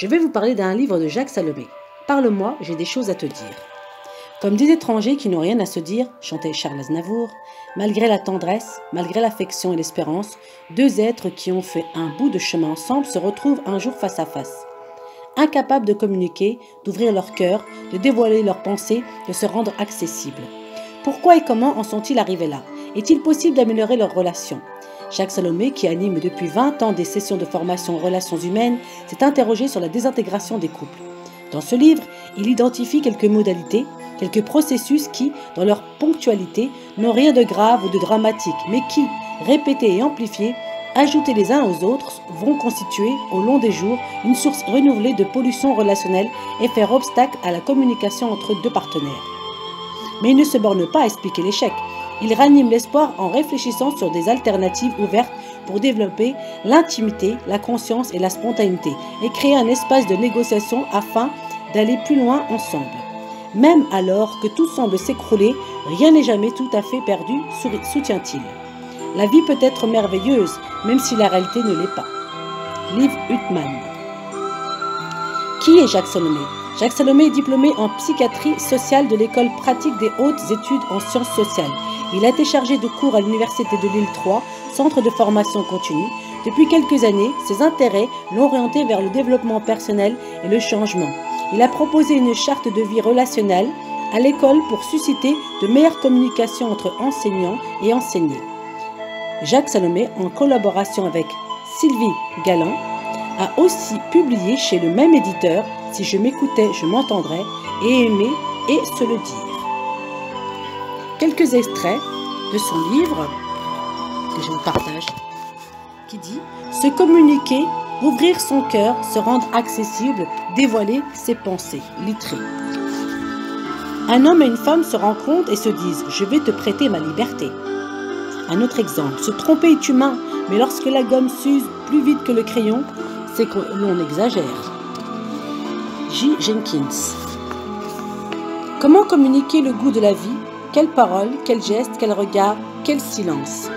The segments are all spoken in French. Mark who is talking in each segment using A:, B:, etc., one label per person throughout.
A: Je vais vous parler d'un livre de Jacques Salomé. Parle-moi, j'ai des choses à te dire. Comme des étrangers qui n'ont rien à se dire, chantait Charles Aznavour, malgré la tendresse, malgré l'affection et l'espérance, deux êtres qui ont fait un bout de chemin ensemble se retrouvent un jour face à face. Incapables de communiquer, d'ouvrir leur cœur, de dévoiler leurs pensées, de se rendre accessibles. Pourquoi et comment en sont-ils arrivés là? Est-il possible d'améliorer leurs relations? Jacques Salomé, qui anime depuis 20 ans des sessions de formation en relations humaines, s'est interrogé sur la désintégration des couples. Dans ce livre, il identifie quelques modalités, quelques processus qui, dans leur ponctualité, n'ont rien de grave ou de dramatique, mais qui, répétés et amplifiés, ajoutés les uns aux autres, vont constituer, au long des jours, une source renouvelée de pollution relationnelle et faire obstacle à la communication entre deux partenaires. Mais il ne se borne pas à expliquer l'échec. Il ranime l'espoir en réfléchissant sur des alternatives ouvertes pour développer l'intimité, la conscience et la spontanéité et créer un espace de négociation afin d'aller plus loin ensemble. Même alors que tout semble s'écrouler, rien n'est jamais tout à fait perdu, soutient-il. La vie peut être merveilleuse, même si la réalité ne l'est pas. Liv Uthman. Qui est Jacques Salomé? Jacques Salomé est diplômé en psychiatrie sociale de l'école pratique des hautes études en sciences sociales. Il a été chargé de cours à l'université de Lille 3, centre de formation continue. Depuis quelques années, ses intérêts l'ont orienté vers le développement personnel et le changement. Il a proposé une charte de vie relationnelle à l'école pour susciter de meilleures communications entre enseignants et enseignés. Jacques Salomé, en collaboration avec Sylvie Galland, a aussi publié chez le même éditeur « Si je m'écoutais, je m'entendrais » et « Aimer et se le dire ». Quelques extraits de son livre que je vous partage, qui dit « Se communiquer, ouvrir son cœur, se rendre accessible, dévoiler ses pensées ». Littré. Un homme et une femme se rencontrent et se disent « Je vais te prêter ma liberté ». Un autre exemple, se tromper est humain, mais lorsque la gomme s'use plus vite que le crayon, c'est que l'on exagère. J. Jenkins. Comment communiquer le goût de la vie? Quelles paroles, quels gestes, quels regards, quel silence?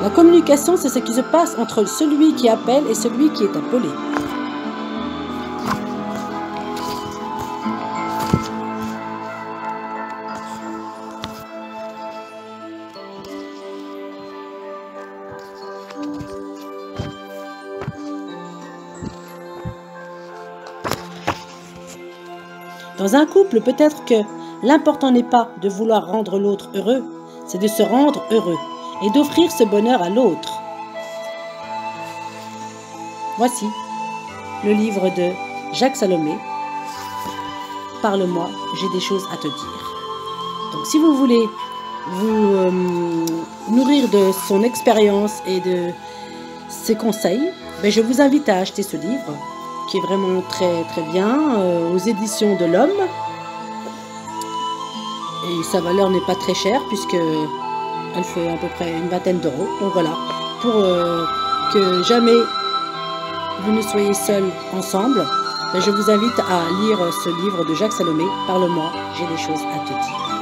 A: La communication, c'est ce qui se passe entre celui qui appelle et celui qui est appelé. Dans un couple, peut-être que l'important n'est pas de vouloir rendre l'autre heureux, c'est de se rendre heureux et d'offrir ce bonheur à l'autre. Voici le livre de Jacques Salomé. Parle-moi, j'ai des choses à te dire. Donc si vous voulez vous nourrir de son expérience et de ses conseils, je vous invite à acheter ce livre qui est vraiment très très bien, aux éditions de l'Homme. Et sa valeur n'est pas très chère puisque elle fait à peu près une vingtaine d'euros. Donc voilà, pour que jamais vous ne soyez seuls ensemble, je vous invite à lire ce livre de Jacques Salomé, Parle-moi, j'ai des choses à te dire.